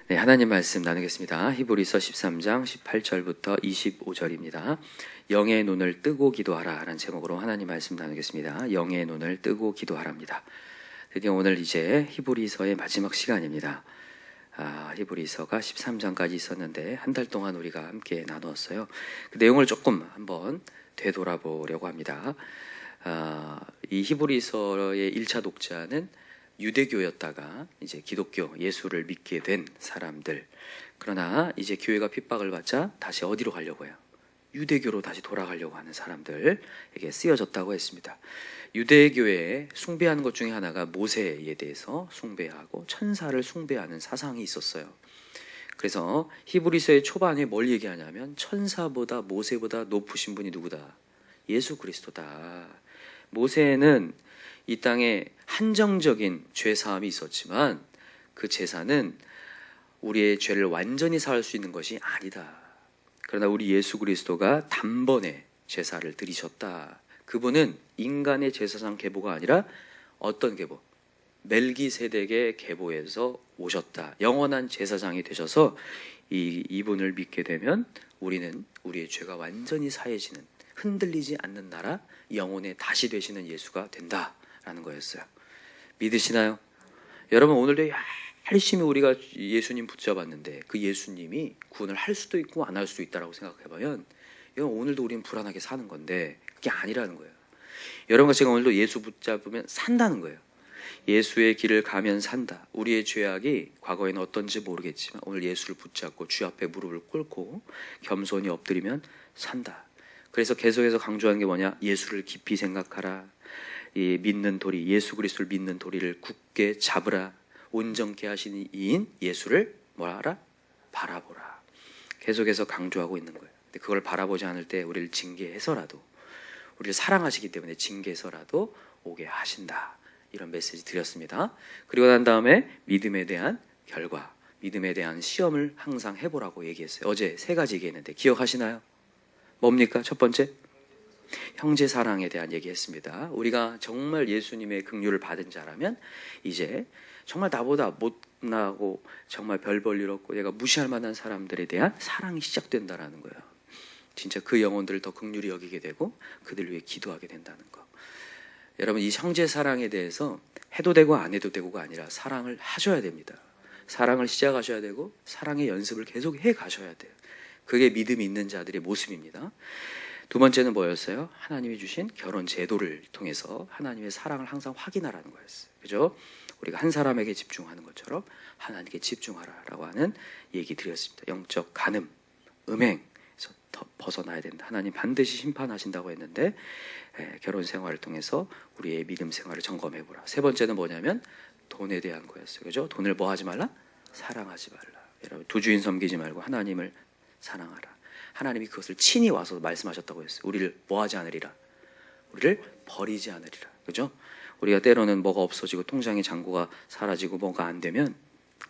네, 하나님 말씀 나누겠습니다. 히브리서 13장 18절부터 25절입니다. 영의 눈을 뜨고 기도하라 라는 제목으로 하나님 말씀 나누겠습니다. 영의 눈을 뜨고 기도하랍니다. 드디어 오늘 이제 히브리서의 마지막 시간입니다. 히브리서가 13장까지 있었는데 한 달 동안 우리가 함께 나누었어요. 그 내용을 조금 한번 되돌아보려고 합니다. 이 히브리서의 1차 독자는 유대교였다가 이제 기독교 예수를 믿게 된 사람들, 그러나 이제 교회가 핍박을 받자 다시 어디로 가려고 해요? 유대교로 다시 돌아가려고 하는 사람들에게 쓰여졌다고 했습니다. 유대교에 숭배하는 것 중에 하나가 모세에 대해서 숭배하고 천사를 숭배하는 사상이 있었어요. 그래서 히브리서의 초반에 뭘 얘기하냐면 천사보다 모세보다 높으신 분이 누구다? 예수 그리스도다. 모세는 이 땅에 한정적인 죄사함이 있었지만 그 제사는 우리의 죄를 완전히 사할 수 있는 것이 아니다. 그러나 우리 예수 그리스도가 단번에 제사를 드리셨다. 그분은 인간의 제사장 계보가 아니라 어떤 계보? 멜기세덱의 계보에서 오셨다. 영원한 제사장이 되셔서 이분을 믿게 되면 우리는 우리의 죄가 완전히 사해지는, 흔들리지 않는 나라, 영혼의 다시 되시는 예수가 된다라는 거였어요. 믿으시나요? 여러분, 오늘도 열심히 우리가 예수님 붙잡았는데 그 예수님이 구원을 할 수도 있고 안 할 수도 있다라고 생각해보면 이건 오늘도 우리는 불안하게 사는 건데 그게 아니라는 거예요. 여러분과 제가 오늘도 예수 붙잡으면 산다는 거예요. 예수의 길을 가면 산다. 우리의 죄악이 과거에는 어떤지 모르겠지만 오늘 예수를 붙잡고 주 앞에 무릎을 꿇고 겸손히 엎드리면 산다. 그래서 계속해서 강조하는 게 뭐냐? 예수를 깊이 생각하라. 이 믿는 도리, 예수 그리스도를 믿는 도리를 굳게 잡으라. 온전케 하시는 이인 예수를 뭐하라? 바라보라. 계속해서 강조하고 있는 거예요. 근데 그걸 바라보지 않을 때 우리를 징계해서라도, 우리를 사랑하시기 때문에 징계해서라도 오게 하신다. 이런 메시지 드렸습니다. 그리고 난 다음에 믿음에 대한 결과, 믿음에 대한 시험을 항상 해보라고 얘기했어요. 어제 3가지 얘기했는데 기억하시나요? 뭡니까? 첫 번째, 형제 사랑에 대한 얘기했습니다. 우리가 정말 예수님의 긍휼을 받은 자라면 이제 정말 나보다 못나고 정말 별 볼 일 없고 내가 무시할 만한 사람들에 대한 사랑이 시작된다라는 거예요. 진짜 그 영혼들을 더 긍휼히 여기게 되고 그들 위해 기도하게 된다는 거. 여러분, 이 형제 사랑에 대해서 해도 되고 안 해도 되고가 아니라 사랑을 하셔야 됩니다. 사랑을 시작하셔야 되고 사랑의 연습을 계속 해 가셔야 돼요. 그게 믿음이 있는 자들의 모습입니다. 두 번째는 뭐였어요? 하나님이 주신 결혼 제도를 통해서 하나님의 사랑을 항상 확인하라는 거였어요. 그죠? 우리가 한 사람에게 집중하는 것처럼 하나님께 집중하라라고 하는 얘기 드렸습니다. 영적 간음, 음행에서 더 벗어나야 된다. 하나님 반드시 심판하신다고 했는데 결혼 생활을 통해서 우리의 믿음 생활을 점검해보라. 세 번째는 뭐냐면 돈에 대한 거였어요. 그죠? 돈을 뭐 하지 말라? 사랑하지 말라. 여러분, 두 주인 섬기지 말고 하나님을 사랑하라. 하나님이 그것을 친히 와서 말씀하셨다고 했어요. 우리를 뭐 하지 않으리라? 우리를 버리지 않으리라. 그죠? 우리가 때로는 뭐가 없어지고 통장의 잔고가 사라지고 뭔가 안 되면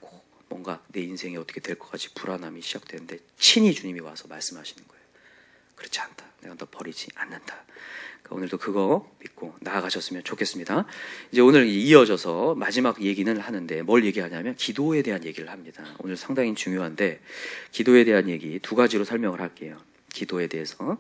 꼭 뭔가 내 인생이 어떻게 될 것 같이 불안함이 시작되는데 친히 주님이 와서 말씀하시는 거예요. 그렇지 않다. 내가 너 버리지 않는다. 그러니까 오늘도 그거 믿고 나아가셨으면 좋겠습니다. 이제 오늘 이어져서 마지막 얘기는 하는데 뭘 얘기하냐면 기도에 대한 얘기를 합니다. 오늘 상당히 중요한데 기도에 대한 얘기 2가지로 설명을 할게요. 기도에 대해서.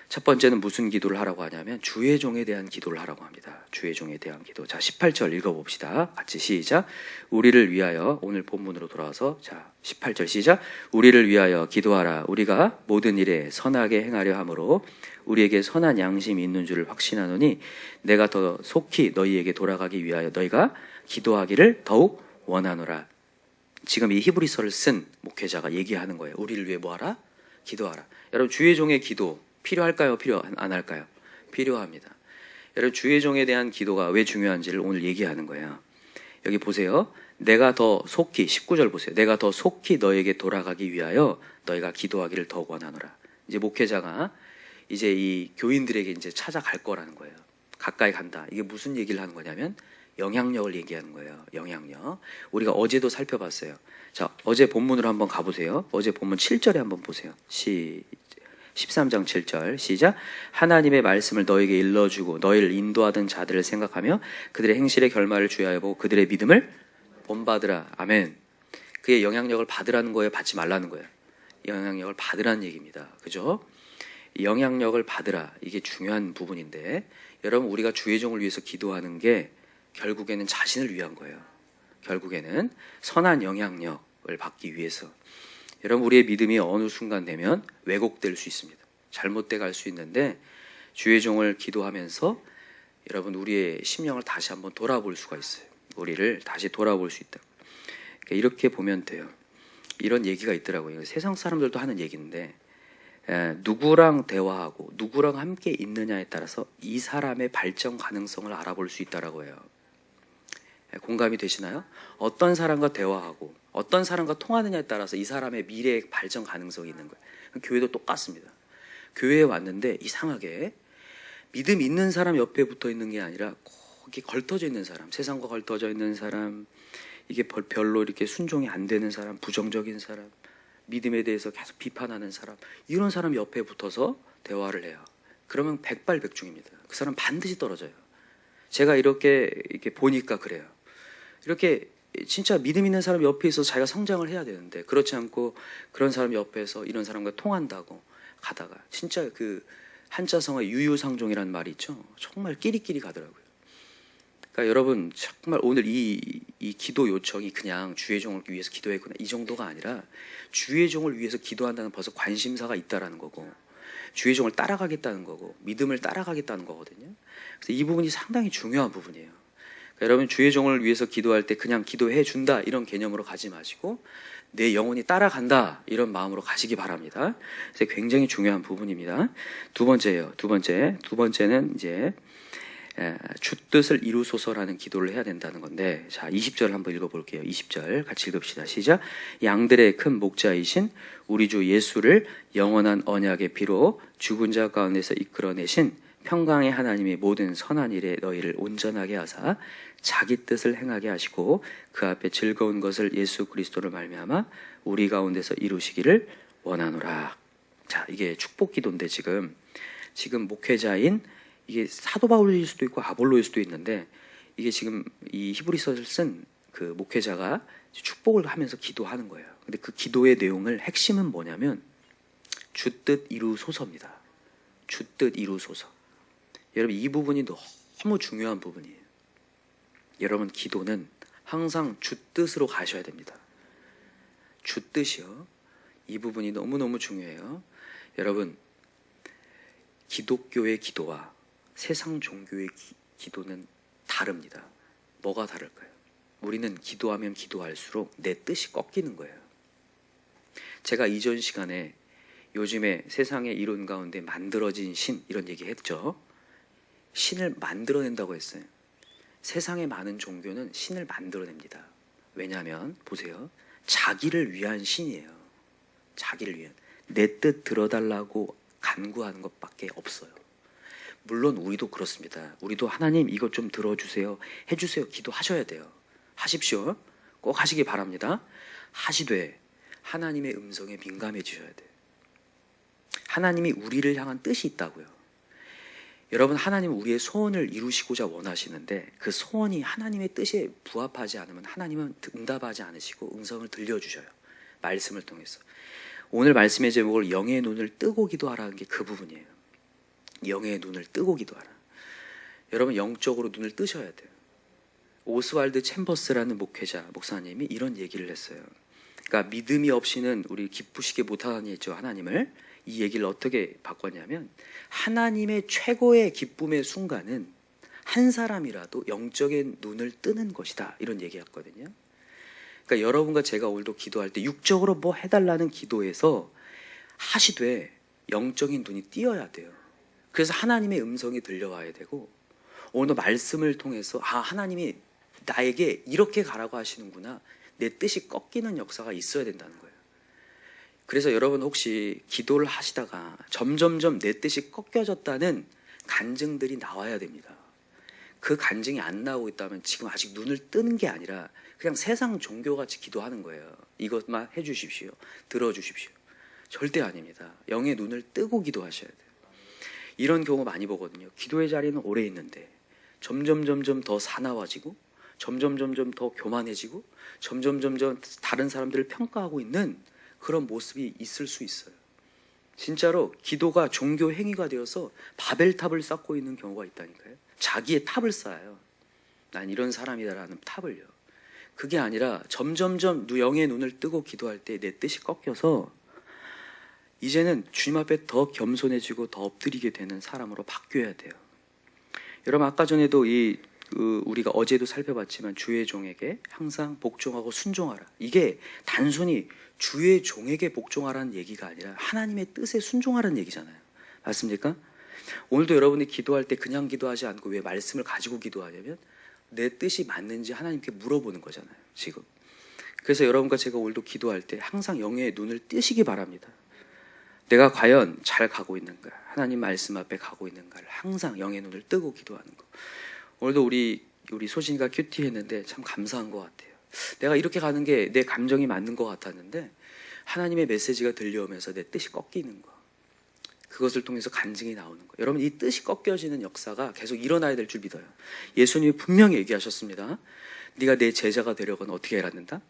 첫 번째는 무슨 기도를 하라고 하냐면 주의 종에 대한 기도를 하라고 합니다. 주의 종에 대한 기도. 자, 18절 읽어봅시다. 같이 시작. 우리를 위하여, 오늘 본문으로 돌아와서, 자, 18절 시작. 우리를 위하여 기도하라. 우리가 모든 일에 선하게 행하려 함으로 우리에게 선한 양심이 있는 줄을 확신하노니 내가 더 속히 너희에게 돌아가기 위하여 너희가 기도하기를 더욱 원하노라. 지금 이 히브리서를 쓴 목회자가 얘기하는 거예요. 우리를 위해 뭐하라? 기도하라. 여러분, 주의 종의 기도 필요할까요? 필요 안 할까요? 필요합니다. 여러분, 주의 종에 대한 기도가 왜 중요한지를 오늘 얘기하는 거예요. 여기 보세요. 내가 더 속히, 19절 보세요. 내가 더 속히 너에게 돌아가기 위하여 너희가 기도하기를 더 원하노라. 이제 목회자가 이제 이 교인들에게 이제 찾아갈 거라는 거예요. 가까이 간다. 이게 무슨 얘기를 하는 거냐면 영향력을 얘기하는 거예요. 영향력. 우리가 어제도 살펴봤어요. 자, 어제 본문으로 한번 가보세요. 어제 본문 7절에 한번 보세요. 13장 7절 시작. 하나님의 말씀을 너에게 일러주고 너희를 인도하던 자들을 생각하며 그들의 행실의 결말을 주의하여 보고 그들의 믿음을 본받으라. 아멘. 그의 영향력을 받으라는 거예요? 받지 말라는 거예요? 영향력을 받으라는 얘기입니다. 그죠? 영향력을 받으라. 이게 중요한 부분인데, 여러분, 우리가 주의 종을 위해서 기도하는 게 결국에는 자신을 위한 거예요. 결국에는 선한 영향력을 받기 위해서. 여러분, 우리의 믿음이 어느 순간 되면 왜곡될 수 있습니다. 잘못돼 갈 수 있는데, 주의 종을 기도하면서 여러분, 우리의 심령을 다시 한번 돌아볼 수가 있어요. 우리를 다시 돌아볼 수 있다. 그러니까 이렇게 보면 돼요. 이런 얘기가 있더라고요. 세상 사람들도 하는 얘기인데, 누구랑 대화하고 누구랑 함께 있느냐에 따라서 이 사람의 발전 가능성을 알아볼 수 있다라고 해요. 공감이 되시나요? 어떤 사람과 대화하고 어떤 사람과 통하느냐에 따라서 이 사람의 미래의 발전 가능성이 있는 거예요. 교회도 똑같습니다. 교회에 왔는데 이상하게 믿음 있는 사람 옆에 붙어 있는 게 아니라 거기 걸터져 있는 사람, 세상과 걸터져 있는 사람, 이게 별로 이렇게 순종이 안 되는 사람, 부정적인 사람, 믿음에 대해서 계속 비판하는 사람, 이런 사람 옆에 붙어서 대화를 해요. 그러면 백발백중입니다. 그 사람 반드시 떨어져요. 제가 이렇게 보니까 그래요. 이렇게 진짜 믿음 있는 사람 옆에 있어서 자기가 성장을 해야 되는데, 그렇지 않고 그런 사람 옆에서 이런 사람과 통한다고 가다가 진짜 그 한자성어의 유유상종이라는 말이 있죠. 정말 끼리끼리 가더라고요. 그러니까 여러분, 정말 오늘 이 기도 요청이 그냥 주의 종을 위해서 기도했구나 이 정도가 아니라, 주의 종을 위해서 기도한다는 벌써 관심사가 있다라는 거고, 주의 종을 따라가겠다는 거고, 믿음을 따라가겠다는 거거든요. 그래서 이 부분이 상당히 중요한 부분이에요. 그러니까 여러분, 주의 종을 위해서 기도할 때 그냥 기도해 준다 이런 개념으로 가지 마시고, 내 영혼이 따라간다 이런 마음으로 가시기 바랍니다. 그래서 굉장히 중요한 부분입니다. 두 번째는 이제 주 뜻을 이루소서라는 기도를 해야 된다는 건데, 자, 20절 한번 읽어볼게요. 20절 같이 읽읍시다. 시작. 양들의 큰 목자이신 우리 주 예수를 영원한 언약의 피로 죽은 자 가운데서 이끌어내신 평강의 하나님의 모든 선한 일에 너희를 온전하게 하사 자기 뜻을 행하게 하시고 그 앞에 즐거운 것을 예수 그리스도를 말미암아 우리 가운데서 이루시기를 원하노라. 자, 이게 축복 기도인데, 지금 목회자인, 이게 사도 바울일 수도 있고 아볼로일 수도 있는데, 이게 지금 이 히브리서를 쓴 그 목회자가 축복을 하면서 기도하는 거예요. 근데 그 기도의 내용을 핵심은 뭐냐면 주 뜻 이루소서입니다. 주 뜻 이루소서. 여러분, 이 부분이 너무 중요한 부분이에요. 여러분, 기도는 항상 주 뜻으로 가셔야 됩니다. 주 뜻이요. 이 부분이 너무너무 중요해요. 여러분, 기독교의 기도와 세상 종교의 기도는 다릅니다. 뭐가 다를까요? 우리는 기도하면 기도할수록 내 뜻이 꺾이는 거예요. 제가 이전 시간에 요즘에 세상의 이론 가운데 만들어진 신, 이런 얘기 했죠. 신을 만들어낸다고 했어요. 세상의 많은 종교는 신을 만들어냅니다. 왜냐하면 보세요. 자기를 위한 신이에요. 자기를 위한. 내 뜻 들어달라고 간구하는 것밖에 없어요. 물론 우리도 그렇습니다. 우리도 하나님 이것 좀 들어주세요, 해주세요 기도하셔야 돼요. 하십시오. 꼭 하시기 바랍니다. 하시되 하나님의 음성에 민감해지셔야 돼요. 하나님이 우리를 향한 뜻이 있다고요. 여러분, 하나님은 우리의 소원을 이루시고자 원하시는데 그 소원이 하나님의 뜻에 부합하지 않으면 하나님은 응답하지 않으시고 음성을 들려주셔요. 말씀을 통해서. 오늘 말씀의 제목을 영의 눈을 뜨고 기도하라는 게 그 부분이에요. 영의 눈을 뜨고 기도하라. 여러분, 영적으로 눈을 뜨셔야 돼요. 오스왈드 챔버스라는 목사님이 이런 얘기를 했어요. 그러니까 믿음이 없이는 우리 기쁘시게 못하니 했죠, 하나님을. 이 얘기를 어떻게 바꿨냐면, 하나님의 최고의 기쁨의 순간은 한 사람이라도 영적인 눈을 뜨는 것이다, 이런 얘기였거든요. 그러니까 여러분과 제가 오늘도 기도할 때 육적으로 뭐 해달라는 기도에서 하시되 영적인 눈이 띄어야 돼요. 그래서 하나님의 음성이 들려와야 되고, 오늘 말씀을 통해서 하나님이 나에게 이렇게 가라고 하시는구나, 내 뜻이 꺾이는 역사가 있어야 된다는 거예요. 그래서 여러분, 혹시 기도를 하시다가 점점점 내 뜻이 꺾여졌다는 간증들이 나와야 됩니다. 그 간증이 안 나오고 있다면 지금 아직 눈을 뜨는 게 아니라 그냥 세상 종교같이 기도하는 거예요. 이것만 해주십시오, 들어주십시오. 절대 아닙니다. 영의 눈을 뜨고 기도하셔야 돼요. 이런 경우 많이 보거든요. 기도의 자리는 오래 있는데 점점 더 사나워지고 점점 더 교만해지고 점점 다른 사람들을 평가하고 있는 그런 모습이 있을 수 있어요. 진짜로 기도가 종교 행위가 되어서 바벨탑을 쌓고 있는 경우가 있다니까요. 자기의 탑을 쌓아요. 난 이런 사람이다라는 탑을요. 그게 아니라 점점 영의 눈을 뜨고 기도할 때 내 뜻이 꺾여서 이제는 주님 앞에 더 겸손해지고 더 엎드리게 되는 사람으로 바뀌어야 돼요. 여러분, 아까 전에도 우리가 어제도 살펴봤지만 주의 종에게 항상 복종하고 순종하라. 이게 단순히 주의 종에게 복종하라는 얘기가 아니라 하나님의 뜻에 순종하라는 얘기잖아요. 맞습니까? 오늘도 여러분이 기도할 때 그냥 기도하지 않고 왜 말씀을 가지고 기도하냐면 내 뜻이 맞는지 하나님께 물어보는 거잖아요, 지금. 그래서 여러분과 제가 오늘도 기도할 때 항상 영의 눈을 뜨시기 바랍니다. 내가 과연 잘 가고 있는가, 하나님 말씀 앞에 가고 있는가를 항상 영의 눈을 뜨고 기도하는 거. 오늘도 우리 소진이가 큐티 했는데 참 감사한 것 같아요. 내가 이렇게 가는 게 내 감정이 맞는 것 같았는데 하나님의 메시지가 들려오면서 내 뜻이 꺾이는 거, 그것을 통해서 간증이 나오는 거. 여러분, 이 뜻이 꺾여지는 역사가 계속 일어나야 될 줄 믿어요. 예수님이 분명히 얘기하셨습니다. 네가 내 제자가 되려고는 어떻게 해야 한다?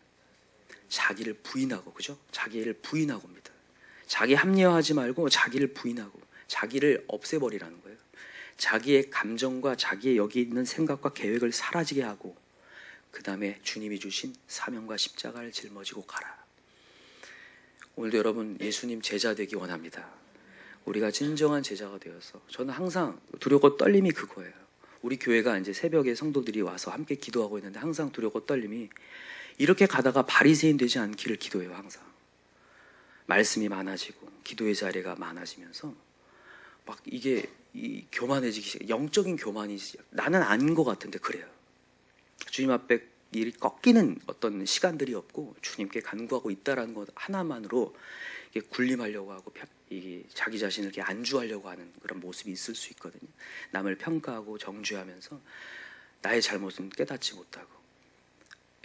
자기를 부인하고, 그죠? 자기를 부인하고입니다. 자기 합리화하지 말고 자기를 부인하고 자기를 없애버리라는 거예요. 자기의 감정과 자기의 여기 있는 생각과 계획을 사라지게 하고 그 다음에 주님이 주신 사명과 십자가를 짊어지고 가라. 오늘도 여러분 예수님 제자 되기 원합니다. 우리가 진정한 제자가 되어서, 저는 항상 두렵고 떨림이 그거예요. 우리 교회가 이제 새벽에 성도들이 와서 함께 기도하고 있는데 항상 두렵고 떨림이 이렇게 가다가 바리새인 되지 않기를 기도해요. 항상 말씀이 많아지고 기도의 자리가 많아지면서 막 이게 교만해지기 시작, 영적인 교만이 나는 아닌 것 같은데 그래요. 주님 앞에 일이 꺾이는 어떤 시간들이 없고 주님께 간구하고 있다라는 것 하나만으로 이게 군림하려고 하고 이게 자기 자신을 이렇게 안주하려고 하는 그런 모습이 있을 수 있거든요. 남을 평가하고 정죄하면서 나의 잘못은 깨닫지 못하고.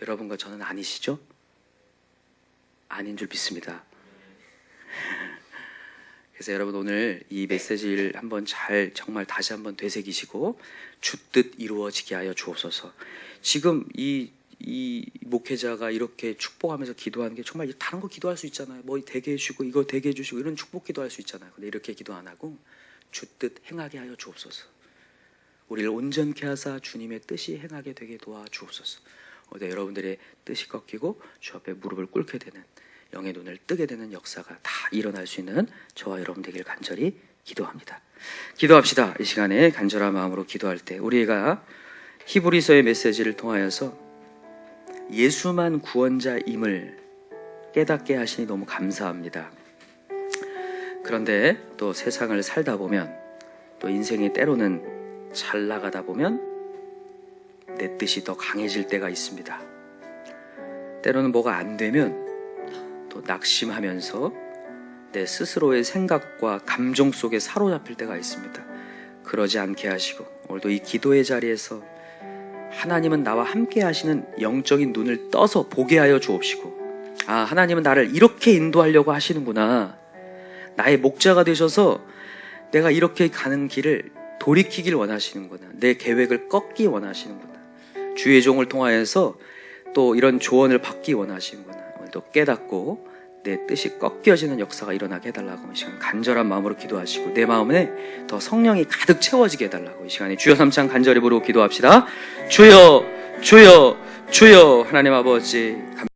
여러분과 저는 아니시죠? 아닌 줄 믿습니다. 그래서 여러분 오늘 이 메시지를 한번 정말 다시 한번 되새기시고 주 뜻 이루어지게 하여 주옵소서. 지금 이 목회자가 이렇게 축복하면서 기도하는 게 정말 다른 거 기도할 수 있잖아요. 뭐 되게 해주시고 이거 되게 해주시고 이런 축복 기도할 수 있잖아요. 근데 이렇게 기도 안 하고 주 뜻 행하게 하여 주옵소서. 우리를 온전케 하사 주님의 뜻이 행하게 되게 도와주옵소서. 어제 여러분들의 뜻이 꺾이고 주 앞에 무릎을 꿇게 되는, 영의 눈을 뜨게 되는 역사가 다 일어날 수 있는 저와 여러분 되길 간절히 기도합니다. 기도합시다. 이 시간에 간절한 마음으로 기도할 때 우리가 히브리서의 메시지를 통하여서 예수만 구원자임을 깨닫게 하시니 너무 감사합니다. 그런데 또 세상을 살다 보면, 또 인생이 때로는 잘 나가다 보면 내 뜻이 더 강해질 때가 있습니다. 때로는 뭐가 안 되면 또 낙심하면서 내 스스로의 생각과 감정 속에 사로잡힐 때가 있습니다. 그러지 않게 하시고 오늘도 이 기도의 자리에서 하나님은 나와 함께 하시는 영적인 눈을 떠서 보게 하여 주옵시고, 아, 하나님은 나를 이렇게 인도하려고 하시는구나. 나의 목자가 되셔서 내가 이렇게 가는 길을 돌이키길 원하시는구나. 내 계획을 꺾기 원하시는구나. 주의 종을 통하여서 또 이런 조언을 받기 원하시는구나. 오늘도 깨닫고 내 뜻이 꺾여지는 역사가 일어나게 해달라고 이 시간 간절한 마음으로 기도하시고 내 마음에 더 성령이 가득 채워지게 해달라고 이 시간에 주여 삼창 간절히 부르고 기도합시다. 주여 주여 주여. 하나님 아버지